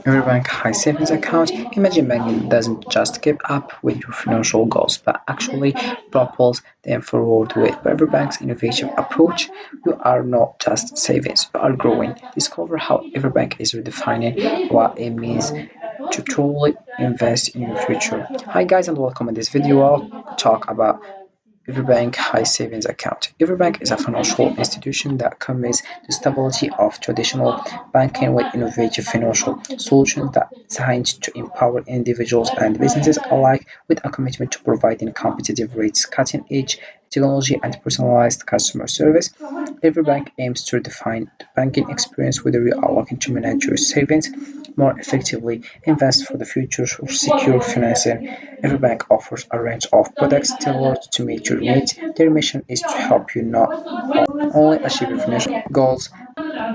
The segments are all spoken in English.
EverBank high savings account. Imagine banking doesn't just keep up with your financial goals, but actually propels them forward with EverBank's innovative approach. You are not just savings, you are growing. Discover how EverBank is redefining what it means to truly invest in your future. Hi guys and welcome in this video. I'll talk about EverBank High Savings Account. EverBank is a financial institution that combines the stability of traditional banking with innovative financial solutions that are designed to empower individuals and businesses alike with a commitment to providing competitive rates, cutting-edge technology, and personalized customer service. EverBank aims to redefine the banking experience whether you are looking to manage your savings more effectively, invest for the future, or secure financing. EverBank offers a range of products tailored to meet your needs. Their mission is to help you not only achieve your financial goals,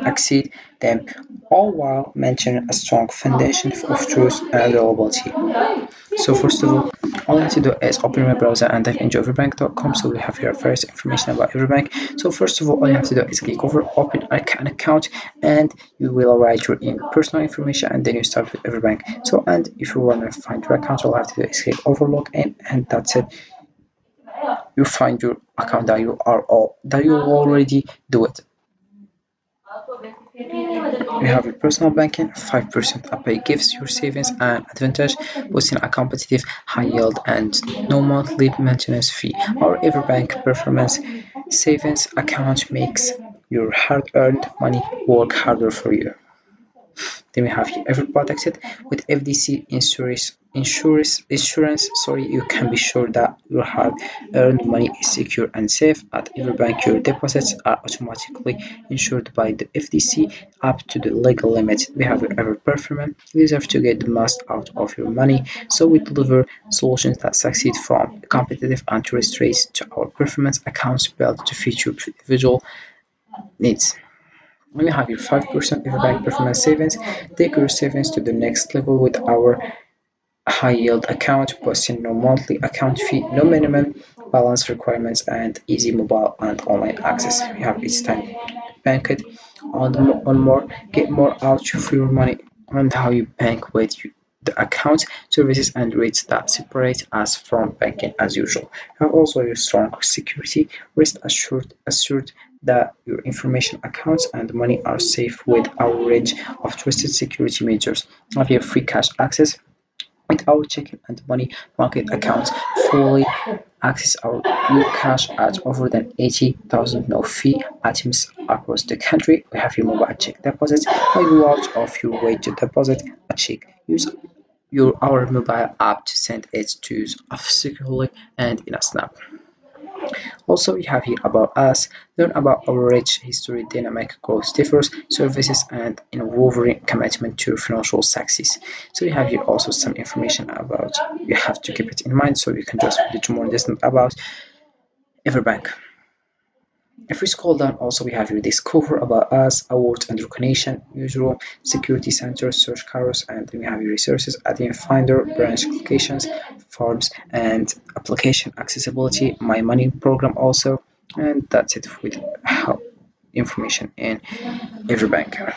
exceed them, all while maintaining a strong foundation of truth and reliability. So first of all you have to do is open my browser and type into everbank.com. So we have here first information about Everbank. So first of all you have to do is click over open an account, and you will write your personal information, and then you start with Everbank. So and if you want to find your account, all you have to do is click over login, and that's it. You find your account that you already do it. We have your personal banking, 5% API gives your savings an advantage, boosting a competitive, high yield and no monthly maintenance fee. Our EverBank performance savings account makes your hard-earned money work harder for you. Then we have here every protected with FDC insurance. You can be sure that your hard-earned money is secure and safe. At EverBank, your deposits are automatically insured by the FDC up to the legal limit. We have your ever performance. You deserve to get the most out of your money, so we deliver solutions that succeed from competitive interest rates to our performance accounts built to fit your individual needs. When you have your 5% EverBank performance savings, take your savings to the next level with our high yield account, boasting no monthly account fee, no minimum balance requirements, and easy mobile and online access. We have each time bank it on more, get more out for your money, and how you bank with the account, services, and rates that separate us from banking as usual. You have also your strong security, rest assured that your information, accounts, and money are safe with our range of trusted security measures. You have your free cash access with our checking and money market accounts. Fully access our your cash at over than 80,000 no fee items across the country. We have your mobile check deposits. While you out of your way to deposit a check, use your our mobile app to send it to us securely and in a snap. Also, we have here about us, learn about our rich history, dynamic growth differs, services, and unwavering commitment to financial success. So we have here also some information about, you have to keep it in mind so you can just read it more distant about EverBank. If we scroll down, also we have here discover about us, awards and recognition, usual security centers, search carousels, and then we have your resources, admin finder, branch applications, forms, and application accessibility, my money program also, and that's it with help information in EverBank.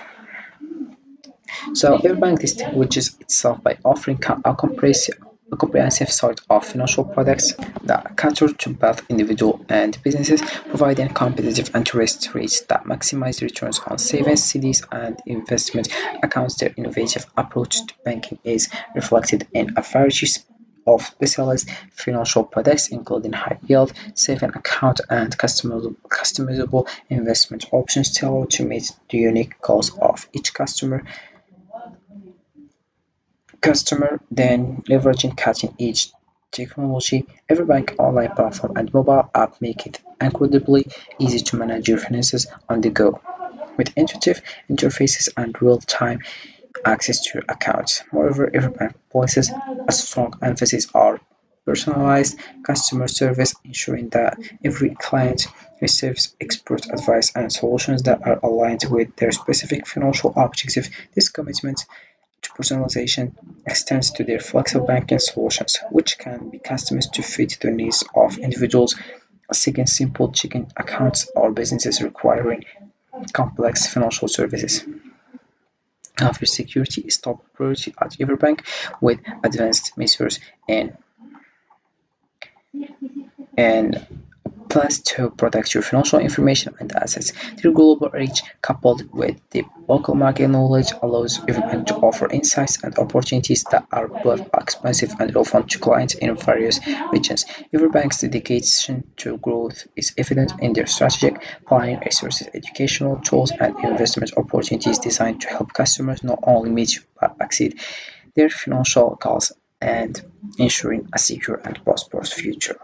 So EverBank distinguishes itself by offering a comprehensive suite of financial products that cater to both individuals and businesses, providing competitive interest rates that maximize returns on savings, CDs, and investment accounts. Their innovative approach to banking is reflected in a variety of specialized financial products, including high yield, saving account, and customizable investment options tailored to meet the unique goals of each customer, then leveraging cutting-edge technology. EverBank online platform and mobile app make it incredibly easy to manage your finances on the go, with intuitive interfaces and real-time access to your accounts. Moreover, EverBank places a strong emphasis on personalized customer service, ensuring that every client receives expert advice and solutions that are aligned with their specific financial objective. This commitment to personalization extends to their flexible banking solutions, which can be customized to fit the needs of individuals seeking simple checking accounts or businesses requiring complex financial services. After security is top priority at EverBank with advanced measures and plus to protect your financial information and assets. Their global reach, coupled with the local market knowledge, allows EverBank to offer insights and opportunities that are both expensive and relevant to clients in various regions. EverBank's dedication to growth is evident in their strategic planning, resources, educational tools, and investment opportunities designed to help customers not only meet but exceed their financial goals and ensuring a secure and prosperous future.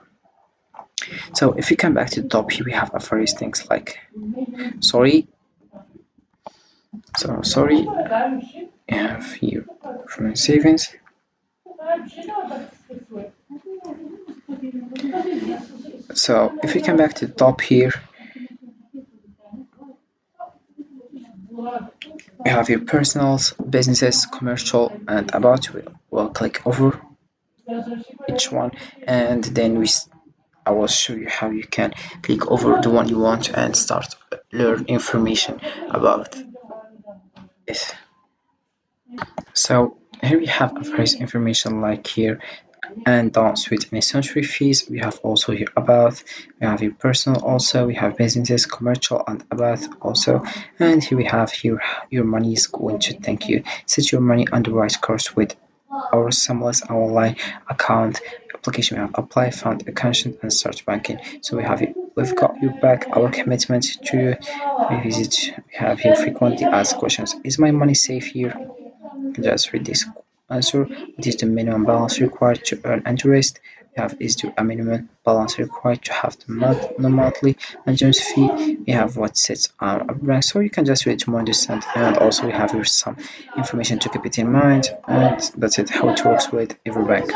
So if we come back to the top here, we have various things like sorry. So sorry, we have here from savings. So if we come back to the top here, we have your personals, businesses, commercial, and about. We'll click over each one, and then I will show you how you can click over the one you want and start learn information about it. So here we have various information like here and don't with any century fees. We have also here about, we have your personal also, we have businesses, commercial and about also, and here we have here your money is going to thank you. Set your money on the right course with our seamless online account application. We have apply, fund, account, and start banking. So we've got you back our commitment to revisit. We have here frequently asked questions. Is my money safe here? Just read this answer. What is the minimum balance required to earn interest? We have is there a minimum balance required to have the monthly maintenance fee? We have what sets a rank, so you can just read to more understand. And also we have here some information to keep it in mind. And that's it. How it works with EverBank.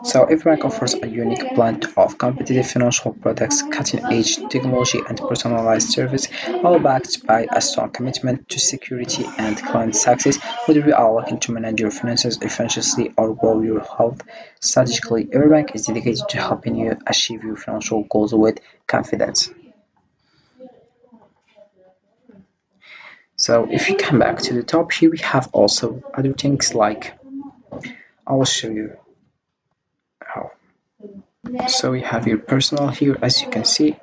So EverBank offers a unique blend of competitive financial products, cutting-edge technology, and personalized service, all backed by a strong commitment to security and client success. Whether you are looking to manage your finances efficiently or grow your health strategically, EverBank is dedicated to helping you achieve your financial goals with confidence. So if you come back to the top here, we have also other things like I will show you how. So we have your personal here, as you can see.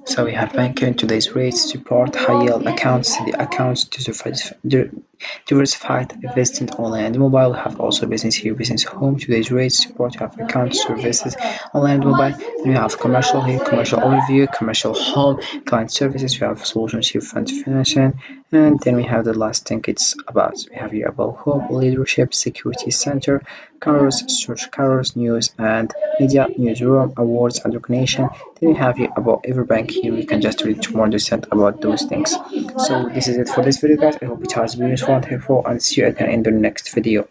So we have banking, today's rates, support, high yield accounts, the accounts, diversified investing online and mobile. We have also business here, business home, today's rates, support, you have accounts, services, online and mobile. Then we have commercial here, commercial overview, commercial home, client services, we have solutions here, fund financing, and then we have the last thing it's about. We have here about home, leadership, security center, careers, search careers, news and media, newsroom, awards and recognition. Then we have here about EverBank here. We can just read more understand about those things. So this is it for this video guys. I hope it has been useful and helpful and see you again in the next video.